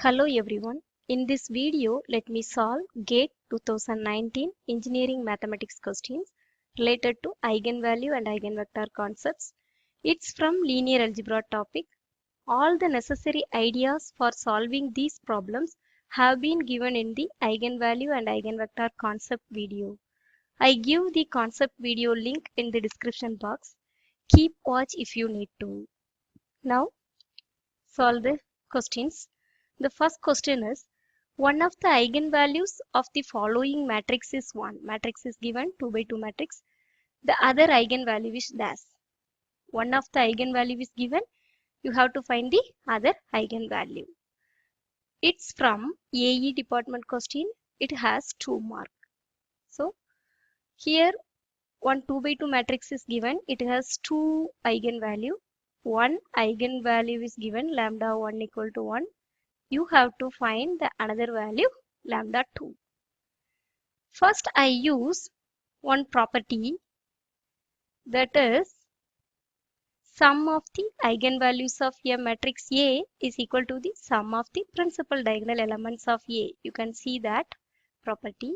Hello everyone. In this video, let me solve GATE 2019 Engineering Mathematics questions related to eigenvalue and eigenvector concepts. It's from linear algebra topic. All the necessary ideas for solving these problems have been given in the eigenvalue and eigenvector concept video. I give the concept video link in the description box. Keep watch if you need to. Now, solve the questions. The first question is, one of the eigenvalues of the following matrix is 1. Matrix is given 2 by 2 matrix. The other eigenvalue is dash. One of the eigenvalue is given. You have to find the other eigenvalue. It's from AE department question. It has 2 mark. So here one 2 by 2 matrix is given. It has 2 eigenvalue. One eigenvalue is given, lambda 1 equal to 1. You have to find the another value, lambda 2. First I use one property, that is sum of the eigenvalues of a matrix A is equal to the sum of the principal diagonal elements of A. You can see that property,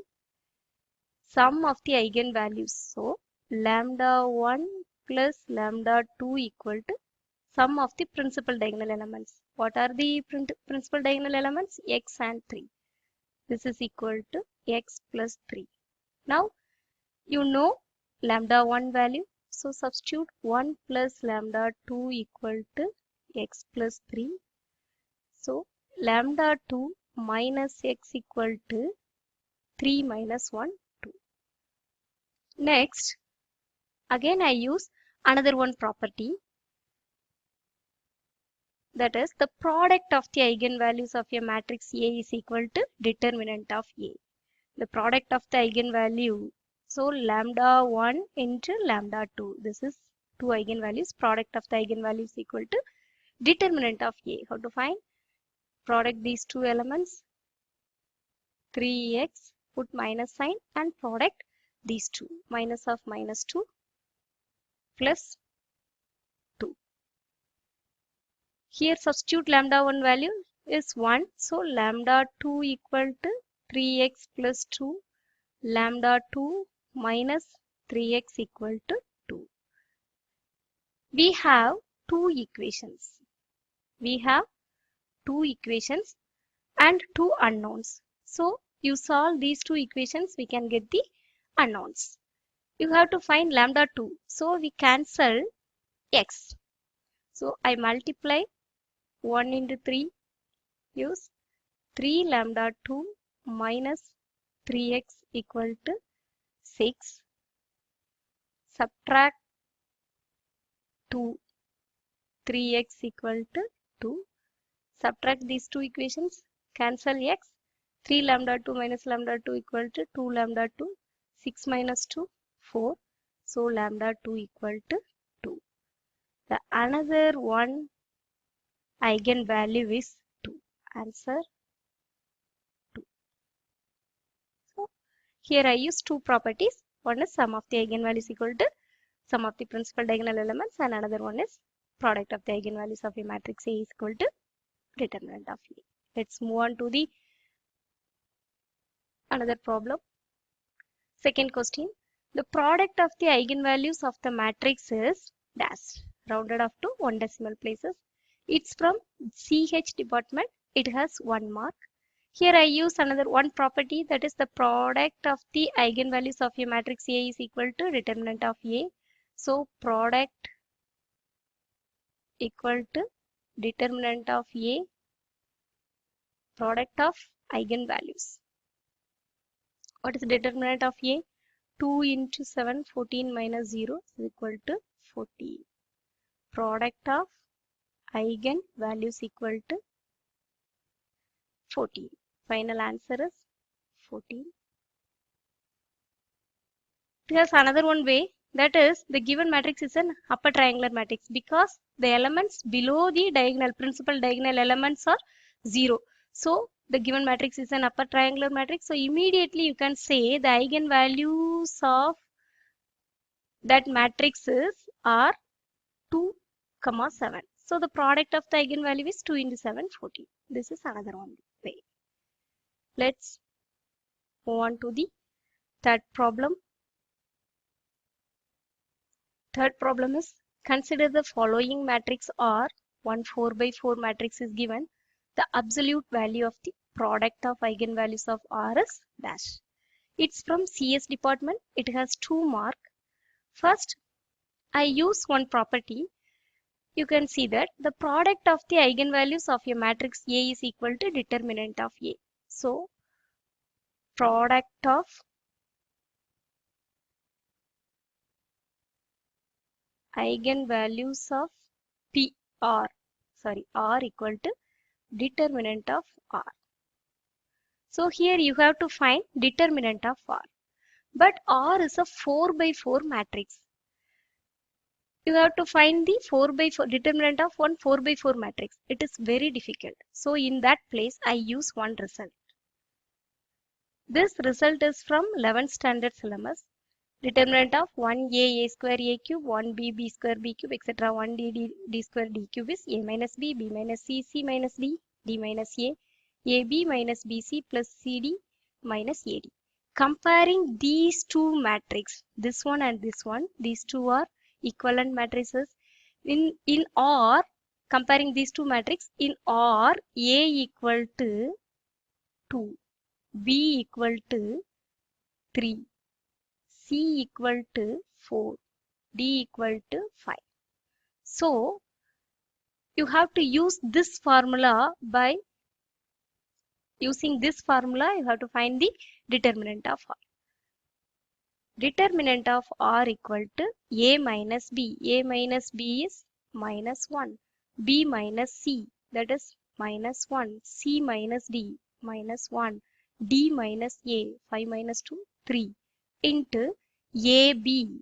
sum of the eigenvalues. So lambda 1 plus lambda 2 equal to sum of the principal diagonal elements. What are the principal diagonal elements? X and 3. This is equal to x plus 3. Now, you know lambda 1 value. So, substitute 1 plus lambda 2 equal to x plus 3. So, lambda 2 minus x equal to 3 minus 1, 2. Next, again I use another one property, that is the product of the eigenvalues of a matrix A is equal to determinant of A. The product of the eigenvalue, so lambda 1 into lambda 2. This is two eigenvalues. Product of the eigenvalue is equal to determinant of A. How to find? Product these two elements, 3x, put minus sign, and product these two, minus of minus 2 plus 2. Here substitute lambda 1 value is 1. So lambda 2 equal to 3x plus 2, lambda 2 minus 3x equal to 2. We have two equations. We have two equations and two unknowns. So you solve these two equations, we can get the unknowns. You have to find lambda 2. So we cancel x. So I multiply 1 into 3, use 3 lambda 2 minus 3x equal to 6. Subtract 2, 3x equal to 2. Subtract these two equations, cancel x. 3 lambda 2 minus lambda 2 equal to 2 lambda 2. 6 minus 2, 4. So lambda 2 equal to 2. The another one eigenvalue is 2. Answer 2. So here I use two properties. One is sum of the eigenvalues equal to sum of the principal diagonal elements, and another one is product of the eigenvalues of a matrix A is equal to determinant of A. Let's move on to the another problem. Second question. The product of the eigenvalues of the matrix is dash, rounded off to 1 decimal places. It's from CH department. It has 1 mark. Here I use another one property, that is the product of the eigenvalues of a matrix A is equal to determinant of A. So product equal to determinant of A, product of eigenvalues. What is the determinant of A? 2 into 7, 14 minus 0 is equal to 14. Product of eigenvalues equal to 14. Final answer is 14. There's another one way, that is the given matrix is an upper triangular matrix because the elements below the diagonal, principal diagonal elements are 0. So the given matrix is an upper triangular matrix. So immediately you can say the eigenvalues of that matrices are 2, 7. So the product of the eigenvalue is 2 into 7, 14. This is another one way. Let's move on to the third problem. Third problem is, consider the following matrix R. One 4 by 4 matrix is given. The absolute value of the product of eigenvalues of R is dash. It's from CS department. It has 2 mark. First, I use one property. You can see that the product of the eigenvalues of a matrix A is equal to determinant of A. So, product of eigenvalues of R equal to determinant of R. So here you have to find determinant of R. But R is a 4 by 4 matrix. You have to find the 4 by 4 determinant of one 4 by 4 matrix. It is very difficult. So in that place I use one result. This result is from 11th standard syllabus. Determinant of 1a square a cube, 1b square b cube, etc. 1d square d cube is a minus b minus c minus d minus a, ab minus bc plus cd minus ad. Comparing these two matrices, this one and this one, these two are equivalent matrices. In R, comparing these two matrices, in R, a equal to 2, b equal to 3. C equal to 4, D equal to 5. So, you have to use this formula. By using this formula, you have to find the determinant of R. Determinant of R equal to A minus B. A minus B is minus 1. B minus C, that is minus 1. C minus D, minus 1. D minus A, 5 minus 2, 3. Into AB,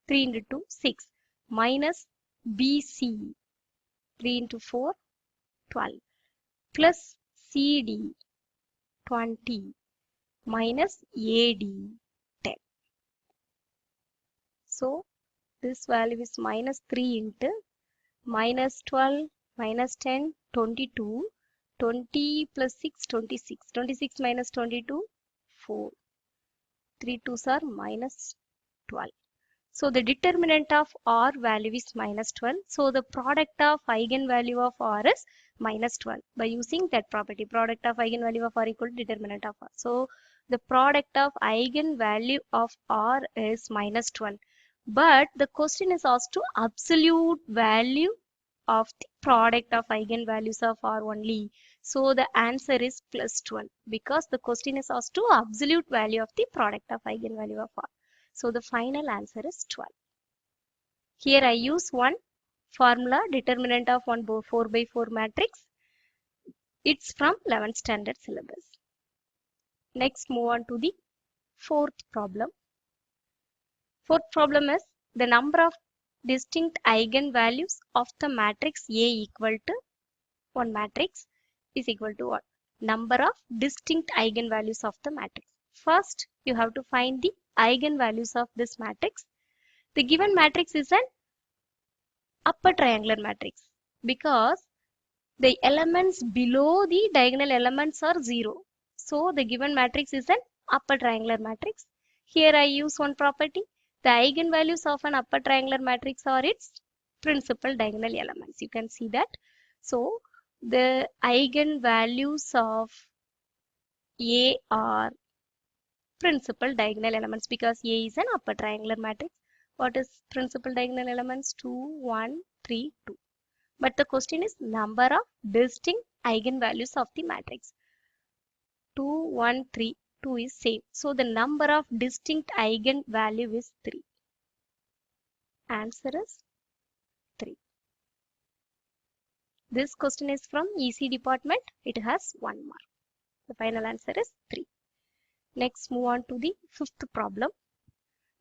3 into 2, 6, minus BC, 3 into 4, 12, plus CD, 20, minus AD, 10. So, this value is minus 3 into minus 12, minus 10, 22, 20 plus 6, 26, 26 minus 22, 4. 3 2s are minus 12. So the determinant of R value is minus 12. So the product of eigenvalue of R is minus 12 by using that property. Product of eigenvalue of R equal to determinant of R. So the product of eigenvalue of R is minus 12. But the question is asked to absolute value of the product of eigenvalues of R only. So the answer is plus 12 because the question is asked to absolute value of the product of eigenvalue of R. So the final answer is 12. Here I use one formula, determinant of one 4 by 4 matrix. It's from 11th standard syllabus. Next, move on to the fourth problem. Fourth problem is, the number of distinct eigenvalues of the matrix A equal to one matrix is equal to what? Number of distinct eigenvalues of the matrix. First, you have to find the eigenvalues of this matrix. The given matrix is an upper triangular matrix because the elements below the diagonal elements are 0. So, the given matrix is an upper triangular matrix. Here I use one property. The eigenvalues of an upper triangular matrix are its principal diagonal elements. You can see that. So, the eigenvalues of A are principal diagonal elements because A is an upper triangular matrix. What is principal diagonal elements? 2, 1, 3, 2. But the question is number of distinct eigenvalues of the matrix. 2, 1, 3, 2 is same. So the number of distinct eigenvalue is 3. Answer is 3. This question is from EC department. It has 1 mark. The final answer is 3. Next, move on to the fifth problem.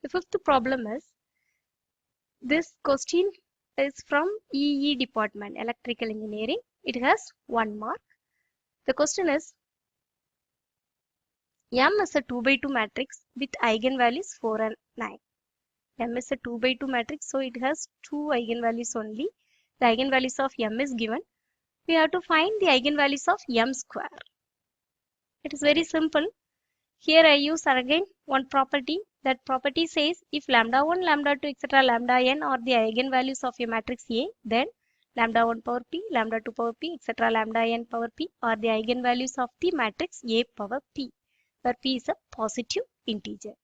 The fifth problem is, this question is from EE department, electrical engineering. It has 1 mark. The question is, M is a 2 by 2 matrix with eigenvalues 4 and 9. M is a 2 by 2 matrix, so it has 2 eigenvalues only. The eigenvalues of M is given. we have to find the eigenvalues of m square. It is very simple. Here I use again one property. That property says if lambda 1, lambda 2, etc. lambda n are the eigenvalues of a matrix A, then lambda 1 power p, lambda 2 power p, etc. lambda n power p are the eigenvalues of the matrix A power p, where p is a positive integer.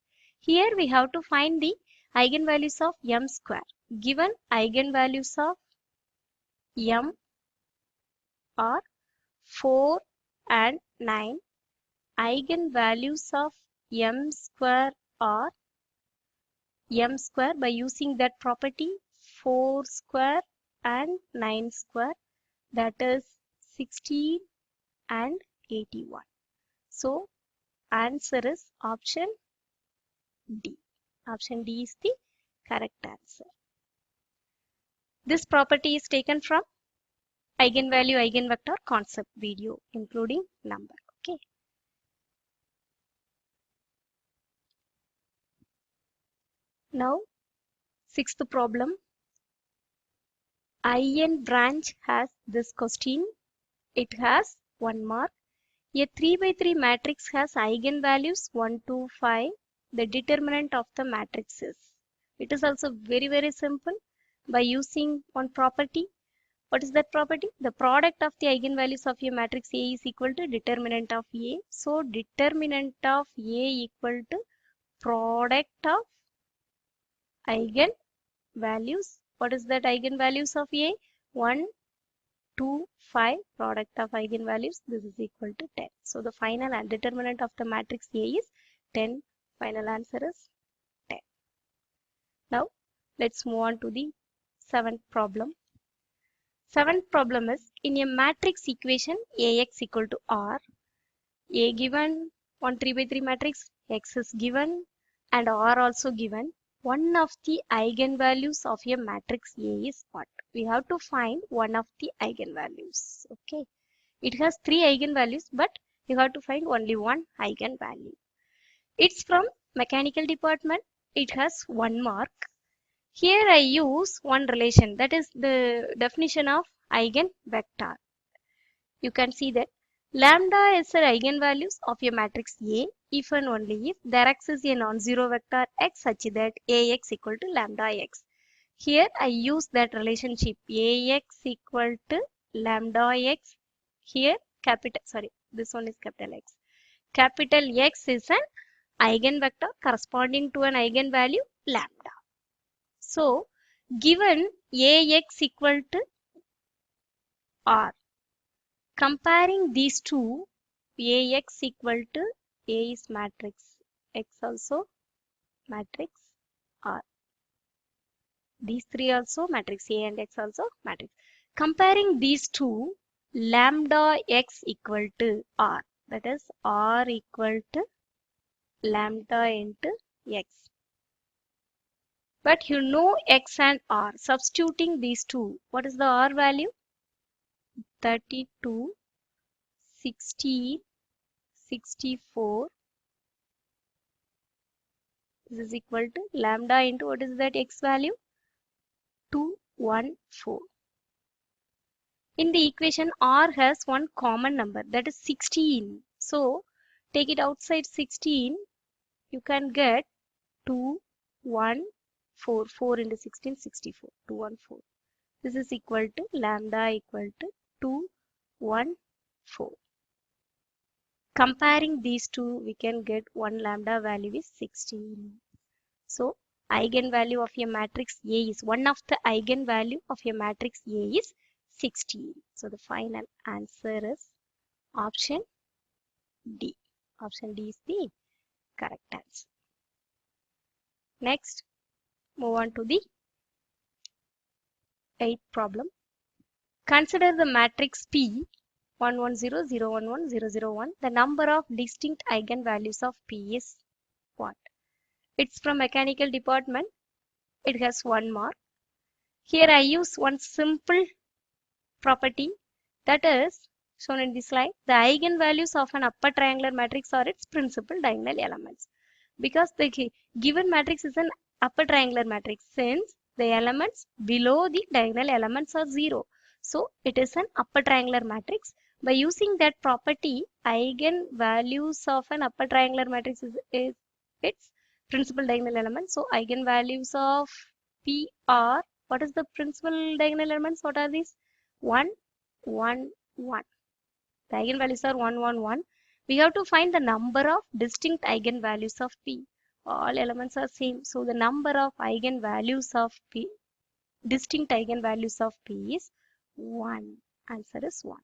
Here we have to find the eigenvalues of m square. Given eigenvalues of m are 4 and 9. Eigenvalues of m square are m square by using that property 4 square and 9 square, that is 16 and 81. So answer is option D. Option D is the correct answer. This property is taken from eigenvalue eigenvector concept video including number. Okay. Now sixth problem. IN branch has this question. It has 1 mark. A 3 by 3 matrix has eigenvalues 1, 2, 5. The determinant of the matrix is. It is also very simple by using one property. What is that property? The product of the eigenvalues of a matrix A is equal to determinant of A. So determinant of A equal to product of eigenvalues. What is that eigenvalues of A? 1, 2, 5, product of eigenvalues. This is equal to 10. So the final determinant of the matrix A is 10. Final answer is 10. Now let's move on to the seventh problem. Seventh problem is in a matrix equation Ax equal to R. A given, one 3 by 3 matrix, X is given and R also given. One of the eigenvalues of a matrix A is what? We have to find one of the eigenvalues. Okay. It has 3 eigenvalues, but you have to find only one eigenvalue. It's from mechanical department. It has 1 mark. Here I use one relation, that is the definition of eigenvector. You can see that lambda is the eigenvalues of a matrix A if and only if there exists a non-zero vector x such that Ax equal to lambda x. Here I use that relationship Ax equal to lambda x. Here this one is capital X. Capital X is an eigenvector corresponding to an eigenvalue lambda. So given Ax equal to R, comparing these two, Ax equal to A is matrix, X also matrix, R. These three also matrix, A and X also matrix. Comparing these two, lambda X equal to R, that is R equal to lambda into X. But you know X and R. Substituting these two, what is the R value? 32, 16, 64. This is equal to lambda into what is that X value? 214. In the equation, R has one common number, that is 16. So take it outside 16, you can get 214. 4 into 16, 64. 214. This is equal to lambda equal to 214. Comparing these two, we can get one lambda value is 16. So eigenvalue of a matrix A is one of the eigenvalue of a matrix A is 16. So the final answer is option D. Option D is the correct answer. Next, move on to the 8th problem. Consider the matrix P 1 1 0 0 1 1 0 0 1. The number of distinct eigenvalues of P is what? It's from mechanical department. It has 1 mark. Here I use one simple property, that is shown in this slide. The eigenvalues of an upper triangular matrix are its principal diagonal elements. Because the given matrix is an upper triangular matrix, since the elements below the diagonal elements are 0. So it is an upper triangular matrix. By using that property, eigenvalues of an upper triangular matrix is its principal diagonal element. So eigenvalues of P are, what is the principal diagonal elements? What are these? 1, 1, 1. The eigenvalues are 1, 1, 1. We have to find the number of distinct eigenvalues of P. All elements are same. So the number of eigenvalues of P, distinct eigenvalues of P is 1. Answer is 1.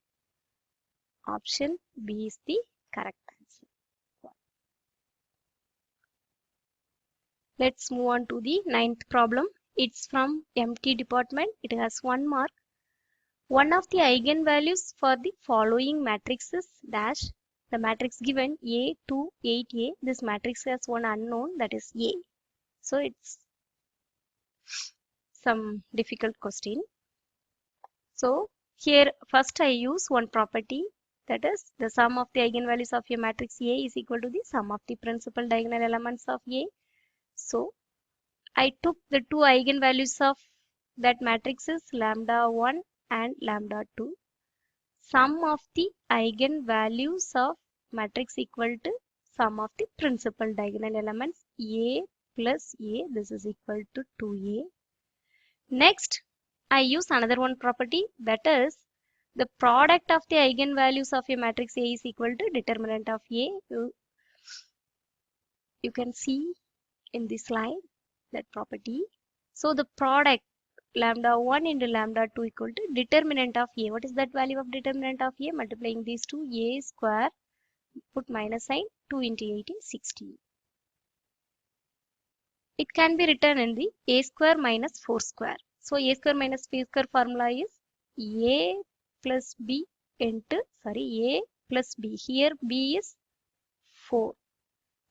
Option B is the correct answer. 1. Let's move on to the 9th problem. It's from MT department. It has 1 mark. One of the eigenvalues for the following matrix is dash. The matrix given A 2 8A. This matrix has one unknown, that is A. So it's some difficult question. So here first I use one property, that is the sum of the eigenvalues of a matrix A is equal to the sum of the principal diagonal elements of A. So I took the two eigenvalues of that matrix is lambda 1 and lambda 2. Sum of the eigenvalues of matrix equal to sum of the principal diagonal elements A plus A. This is equal to 2A. Next, I use another one property, that is the product of the eigenvalues of a matrix A is equal to determinant of A. You can see in this slide that property. So the product lambda 1 into lambda 2 equal to determinant of A. What is that value of determinant of A? Multiplying these two, A square, put minus sign, 2 into 8 is 16. It can be written in the A square minus 4 square. So A square minus B square formula is A plus B into, A plus B. Here B is 4.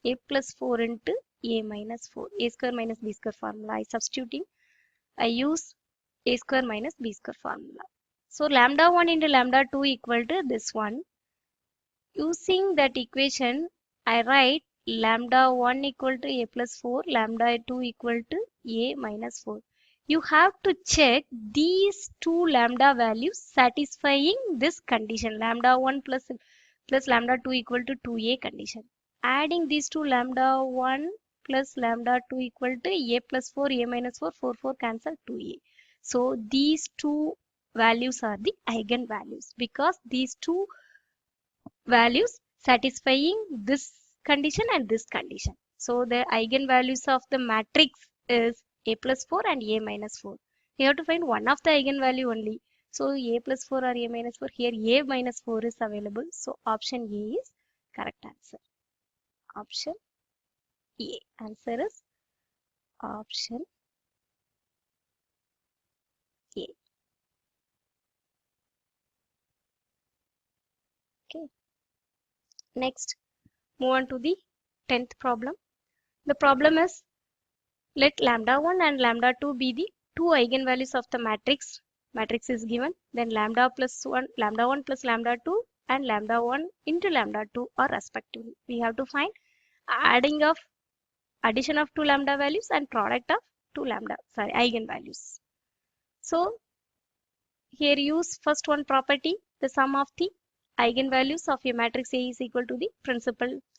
A plus 4 into A minus 4. A square minus B square formula. I use A square minus B square formula. So lambda 1 into lambda 2 equal to this one. Using that equation, I write lambda 1 equal to A plus 4, lambda 2 equal to A minus 4. You have to check these two lambda values satisfying this condition, lambda 1 plus lambda 2 equal to 2A condition. Adding these two, lambda 1 plus lambda 2 equal to A plus 4, A minus 4, 4 cancel 2A. So these two values are the eigenvalues because these two values satisfying this condition and this condition. So the eigenvalues of the matrix is A plus 4 and A minus 4. You have to find one of the eigenvalue only. So A plus 4 or A minus 4. Here A minus 4 is available. So option A is correct answer. Option A. Answer is option A. Okay. Next, move on to the 10th problem. The problem is, let lambda 1 and lambda 2 be the two eigenvalues of the matrix. Matrix is given. Then lambda 1 plus lambda 2 and lambda 1 into lambda 2 are respectively. We have to find addition of two lambda values and product of eigenvalues. So here use first one property, the sum of the eigenvalues of a matrix A is equal to the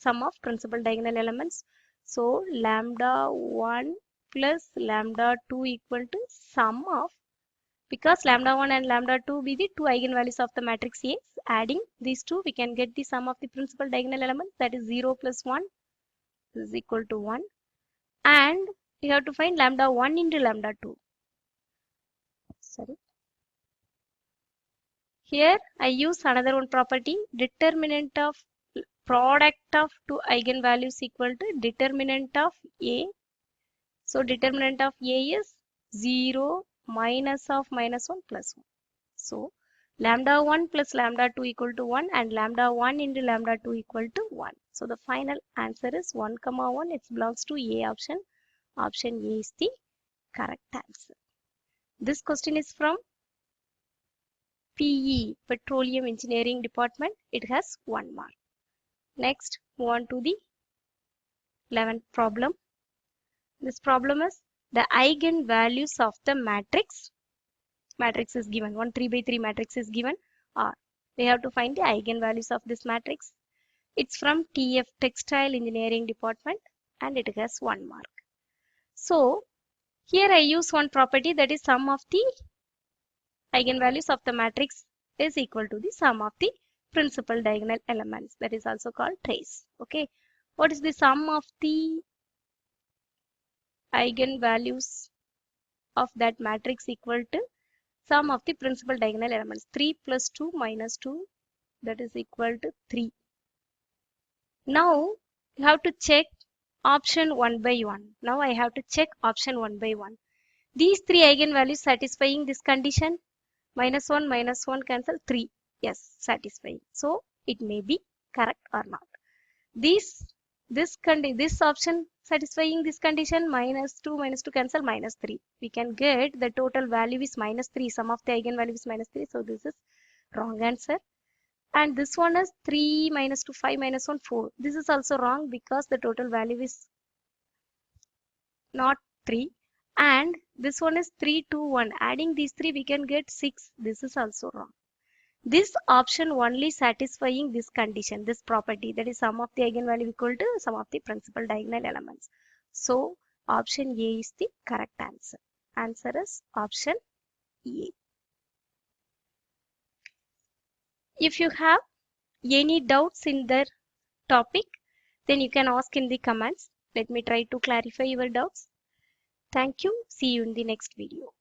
sum of principal diagonal elements. So lambda 1 plus lambda 2 equal to sum of, because lambda 1 and lambda 2 be the two eigenvalues of the matrix A. Adding these two, we can get the sum of the principal diagonal elements, that is 0 plus 1 is equal to 1. And we have to find lambda 1 into lambda 2. Here I use another one property, determinant of product of two eigenvalues equal to determinant of A. So determinant of A is 0 minus of minus 1 plus 1. So lambda 1 plus lambda 2 equal to 1 and lambda 1 into lambda 2 equal to 1. So the final answer is 1, 1. It belongs to A option. Option A is the correct answer. This question is from PE, Petroleum Engineering Department. It has 1 mark. Next, move on to the 11th problem. This problem is the eigenvalues of the matrix matrix is given, one 3 by 3 matrix is given, or we have to find the eigenvalues of this matrix. It's from TF Textile Engineering Department and it has 1 mark. So here I use one property, that is sum of the eigenvalues of the matrix is equal to the sum of the principal diagonal elements, that is also called trace. Okay, what is the sum of the eigenvalues of that matrix equal to sum of the principal diagonal elements? 3 plus 2 minus 2, that is equal to 3. Now you have to check option 1 by 1. Now I have to check option 1 by 1. These 3 eigenvalues satisfying this condition? Minus 1 cancel, 3. Yes, satisfying. So it may be correct or not. This option satisfying this condition, minus 2 cancel, minus 3. We can get the total value is minus 3. Sum of the eigenvalue is minus 3. So this is wrong answer. And this one is 3 minus 2, 5 minus 1, 4. This is also wrong because the total value is not 3. And this one is 3, 2, 1. Adding these 3 we can get 6. This is also wrong. This option only satisfying this condition, this property, that is sum of the eigenvalue equal to sum of the principal diagonal elements. So option A is the correct answer. Answer is option A. If you have any doubts in the topic, then you can ask in the comments. Let me try to clarify your doubts. Thank you. See you in the next video.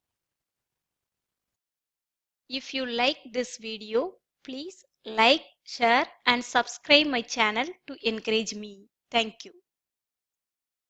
If you like this video, please like, share and subscribe my channel to encourage me. Thank you.